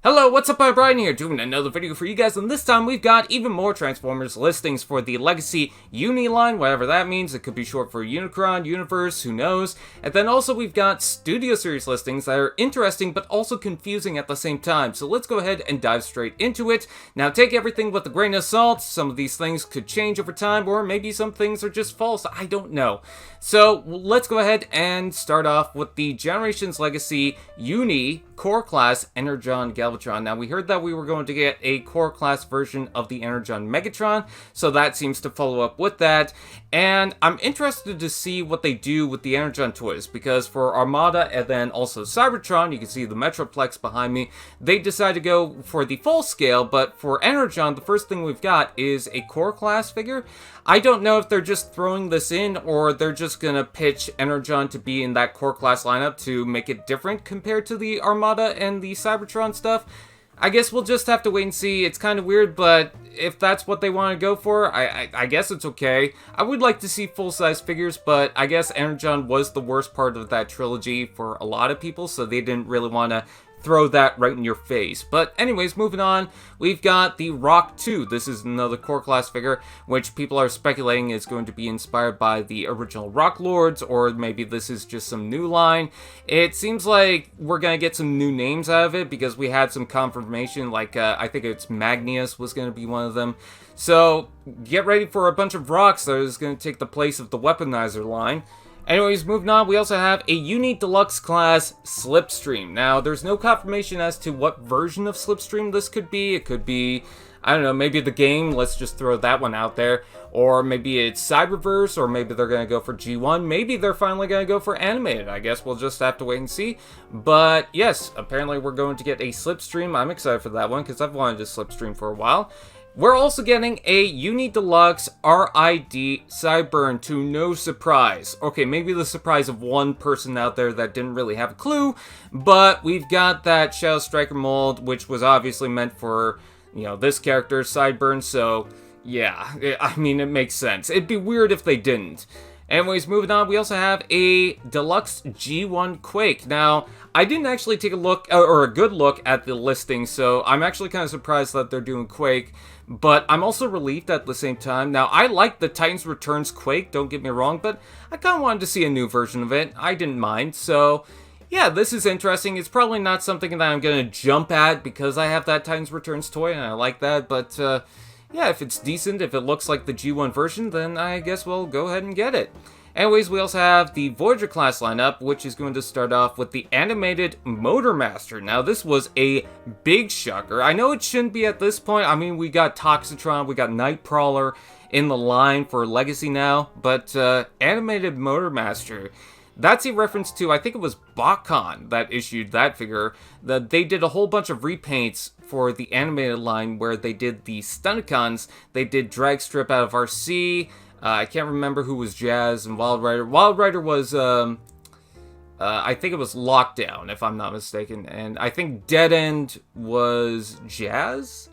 Hello, what's up? I'm Brian here, doing another video for you guys, and this time we've got even more Transformers listings for the Legacy UNI line, whatever that means. It could be short for Unicron, Universe, who knows. And then also we've got Studio Series listings that are interesting, but also confusing at the same time. So let's go ahead and dive straight into it. Now take everything with a grain of salt. Some of these things could change over time, or maybe some things are just false. I don't know. So let's go ahead and start off with the Generations Legacy UNI Core Class Energon Galvatron. Now, we heard that we were going to get a Core Class version of the Energon Megatron, so that seems to follow up with that. And I'm interested to see what they do with the Energon toys, because for Armada and then also Cybertron, you can see the Metroplex behind me, they decided to go for the full scale, but for Energon, the first thing we've got is a Core Class figure. I don't know if they're just throwing this in, or they're just gonna pitch Energon to be in that Core Class lineup to make it different compared to the Armada and the Cybertron stuff. I guess we'll just have to wait and see. It's kind of weird, but if that's what they want to go for, I guess it's okay. I would like to see full-size figures, but I guess Energon was the worst part of that trilogy for a lot of people, so they didn't really want to throw that right in your face. But anyways, moving on, we've got the Rock 2. This is another Core Class figure, which people are speculating is going to be inspired by the original Rock Lords, or maybe this is just some new line. It seems like we're gonna get some new names out of it, because we had some confirmation, like, I think it's Magnius was gonna be one of them. So, get ready for a bunch of rocks that is gonna take the place of the Weaponizer line. Anyways, moving on, we also have a UNI Deluxe Class Slipstream. Now, there's no confirmation as to what version of Slipstream this could be. It could be, I don't know, maybe the game, let's just throw that one out there. Or maybe it's Cyberverse, or maybe they're going to go for G1. Maybe they're finally going to go for animated. I guess we'll just have to wait and see. But yes, apparently we're going to get a Slipstream. I'm excited for that one, because I've wanted a Slipstream for a while. We're also getting a UNI Deluxe RID Sideburn, to no surprise. Okay, maybe the surprise of one person out there that didn't really have a clue, but we've got that Shadow Striker mold, which was obviously meant for, you know, this character, Sideburn, so yeah, I mean, it makes sense. It'd be weird if they didn't. Anyways, moving on, we also have a Deluxe G1 Quake. Now, I didn't actually take a look, or a good look at the listing, so I'm actually kind of surprised that they're doing Quake, but I'm also relieved at the same time. Now, I like the Titans Returns Quake, don't get me wrong, but I kind of wanted to see a new version of it. I didn't mind, so yeah, this is interesting. It's probably not something that I'm going to jump at, because I have that Titans Returns toy, and I like that, but yeah, if it's decent, if it looks like the G1 version, then I guess we'll go ahead and get it. Anyways, we also have the Voyager class lineup, which is going to start off with the animated Motormaster. Now, this was a big shocker. I know it shouldn't be at this point. I mean, we got Toxitron, we got Nightcrawler in the line for Legacy now, but animated Motormaster, that's a reference to, I think it was BotCon that issued that figure. That they did a whole bunch of repaints for the animated line where they did the Stunticons. They did Dragstrip out of RC. I can't remember who was Jazz and Wild Rider. Wild Rider was, I think it was Lockdown, if I'm not mistaken. And I think Dead End was Jazz?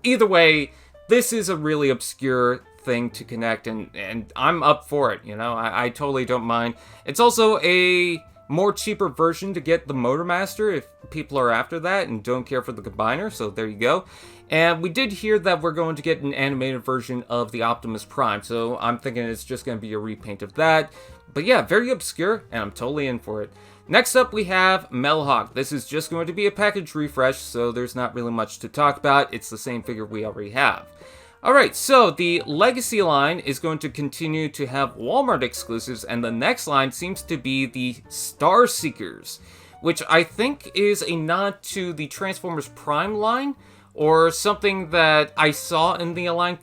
Either way, this is a really obscure thing to connect, and I'm up for it, you know? I totally don't mind. It's also a more cheaper version to get the Motormaster if people are after that and don't care for the combiner, so there you go. And we did hear that we're going to get an animated version of the Optimus Prime, so I'm thinking it's just going to be a repaint of that. But yeah, very obscure, and I'm totally in for it. Next up, we have Metalhawk. This is just going to be a package refresh, so there's not really much to talk about. It's the same figure we already have. Alright, so the Legacy line is going to continue to have Walmart exclusives, and the next line seems to be the Star Seekers, which I think is a nod to the Transformers Prime line, or something that I saw in the Align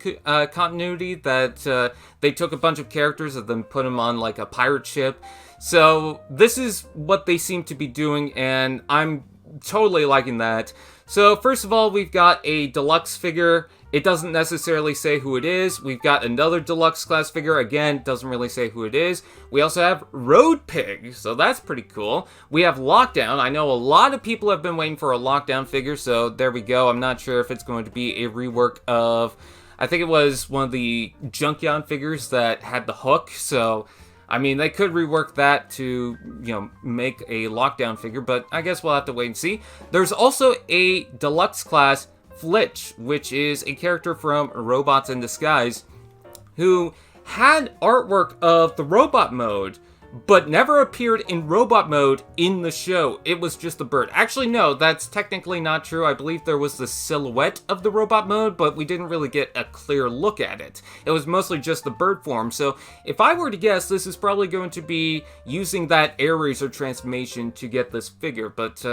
continuity, that they took a bunch of characters and then put them on like a pirate ship. So this is what they seem to be doing, and I'm totally liking that. So first of all, we've got a deluxe figure. It doesn't necessarily say who it is. We've got another Deluxe Class figure. Again, doesn't really say who it is. We also have Roadpig, so that's pretty cool. We have Lockdown. I know a lot of people have been waiting for a Lockdown figure, so there we go. I'm not sure if it's going to be a rework of, I think it was one of the Junkion figures that had the hook, so I mean, they could rework that to, make a lockdown figure, but I guess we'll have to wait and see. There's also a Deluxe Class Flitch, which is a character from Robots in Disguise, who had artwork of the robot mode, but never appeared in robot mode in the show. It was just a bird. Actually, no, that's technically not true. I believe there was the silhouette of the robot mode, but we didn't really get a clear look at it. It was mostly just the bird form. So if I were to guess, this is probably going to be using that Air Razor transformation to get this figure, but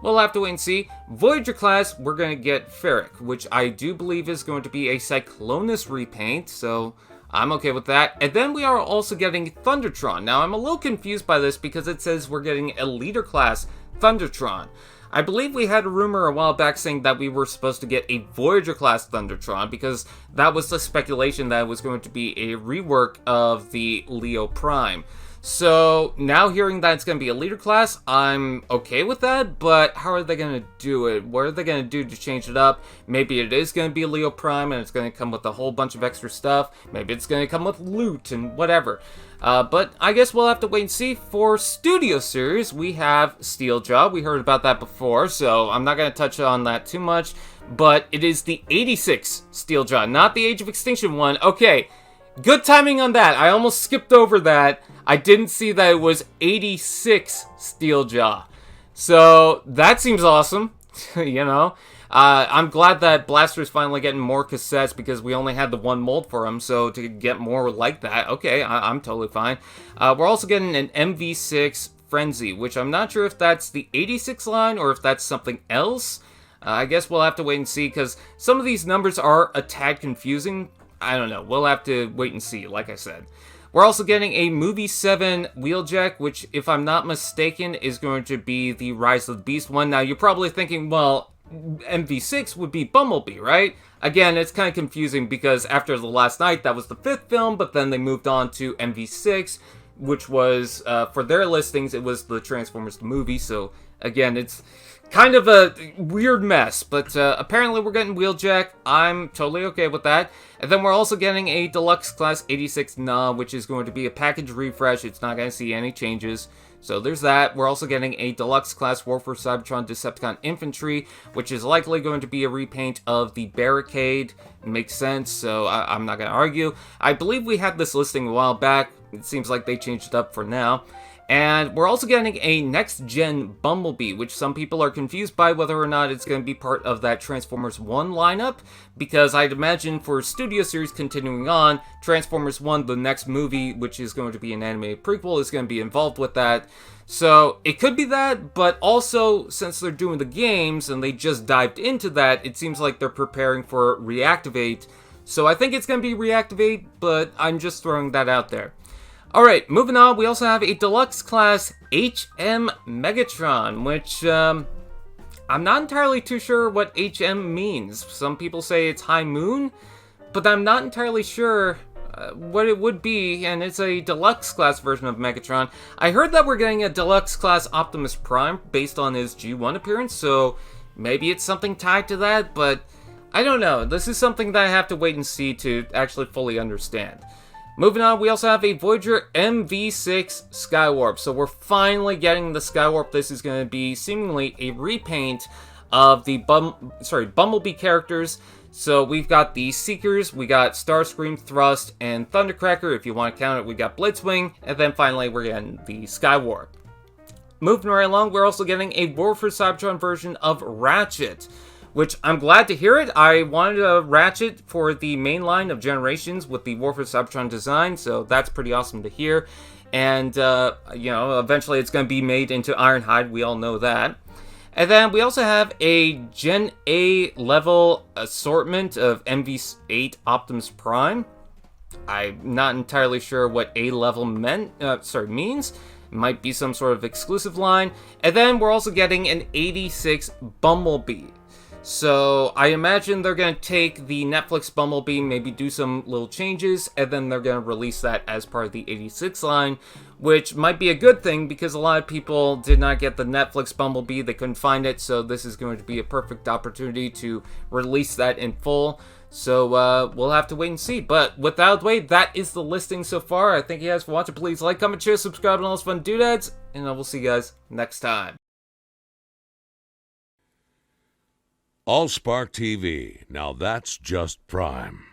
we'll have to wait and see. Voyager class, we're going to get Ferak, which I do believe is going to be a Cyclonus repaint, so I'm okay with that. And then we are also getting Thundertron. Now, I'm a little confused by this because it says we're getting a Leader Class Thundertron. I believe we had a rumor a while back saying that we were supposed to get a Voyager Class Thundertron because that was the speculation that it was going to be a rework of the Leo Prime. So now hearing that it's going to be a Leader Class, I'm okay with that, but how are they going to do it? What are they going to do to change it up? Maybe it is going to be a Leo Prime and it's going to come with a whole bunch of extra stuff. Maybe it's going to come with loot and whatever. But I guess we'll have to wait and see. For Studio Series, we have Steeljaw. We heard about that before, so I'm not going to touch on that too much. But it is the 86 Steeljaw, not the Age of Extinction one. Okay, good timing on that. I almost skipped over that. I didn't see that it was 86 Steeljaw. So that seems awesome, I'm glad that Blaster's finally getting more cassettes because we only had the one mold for him, so to get more like that, okay, I'm totally fine. We're also getting an MV6 Frenzy, which I'm not sure if that's the 86 line or if that's something else. I guess we'll have to wait and see because some of these numbers are a tad confusing. I don't know. We'll have to wait and see, like I said. We're also getting a Movie 7 Wheeljack, which, if I'm not mistaken, is going to be the Rise of the Beast one. Now, you're probably thinking, well, MV6 would be Bumblebee, right? Again, it's kind of confusing because after The Last Night, that was the 5th film, but then they moved on to MV6, which was, for their listings, it was the Transformers The Movie. So, again, it's kind of a weird mess, but apparently we're getting Wheeljack. I'm totally okay with that. And then we're also getting a Deluxe Class 86 Gnaw, which is going to be a package refresh. It's not going to see any changes. So there's that. We're also getting a Deluxe Class Warfare Cybertron Decepticon Infantry, which is likely going to be a repaint of the Barricade. It makes sense, so I'm not going to argue. I believe we had this listing a while back. It seems like they changed it up for now. And we're also getting a next-gen Bumblebee, which some people are confused by whether or not it's going to be part of that Transformers 1 lineup, because I'd imagine for Studio Series continuing on, Transformers 1, the next movie, which is going to be an animated prequel, is going to be involved with that. So it could be that, but also, since they're doing the games and they just dived into that, it seems like they're preparing for Reactivate. So I think it's going to be Reactivate, but I'm just throwing that out there. Alright, moving on, we also have a Deluxe Class HM Megatron, which, I'm not entirely too sure what HM means. Some people say it's High Moon, but I'm not entirely sure what it would be, and it's a Deluxe Class version of Megatron. I heard that we're getting a Deluxe Class Optimus Prime based on his G1 appearance, so maybe it's something tied to that, but I don't know. This is something that I have to wait and see to actually fully understand. Moving on, we also have a Voyager MV6 Skywarp. So we're finally getting the Skywarp. This is going to be seemingly a repaint of the Bumblebee characters. So we've got the Seekers, we got Starscream, Thrust, and Thundercracker. If you want to count it, we got Blitzwing, and then finally we're getting the Skywarp. Moving right along, we're also getting a Warfare Cybertron version of Ratchet, which I'm glad to hear it. I wanted a Ratchet for the main line of Generations with the Warfare Cybertron design, so that's pretty awesome to hear. And, eventually it's going to be made into Ironhide, we all know that. And then we also have a Gen A level assortment of MV8 Optimus Prime. I'm not entirely sure what A level means. It might be some sort of exclusive line. And then we're also getting an 86 Bumblebee. So I imagine they're going to take the Netflix Bumblebee, maybe do some little changes, and then they're going to release that as part of the 86 line, which might be a good thing because a lot of people did not get the Netflix Bumblebee, they couldn't find it, so this is going to be a perfect opportunity to release that in full. So we'll have to wait and see. But without wait, that is the listing so far. I thank you guys for watching. Please like, comment, share, subscribe, and all those fun doodads. And I will see you guys next time. AllSpark TV. Now that's just prime.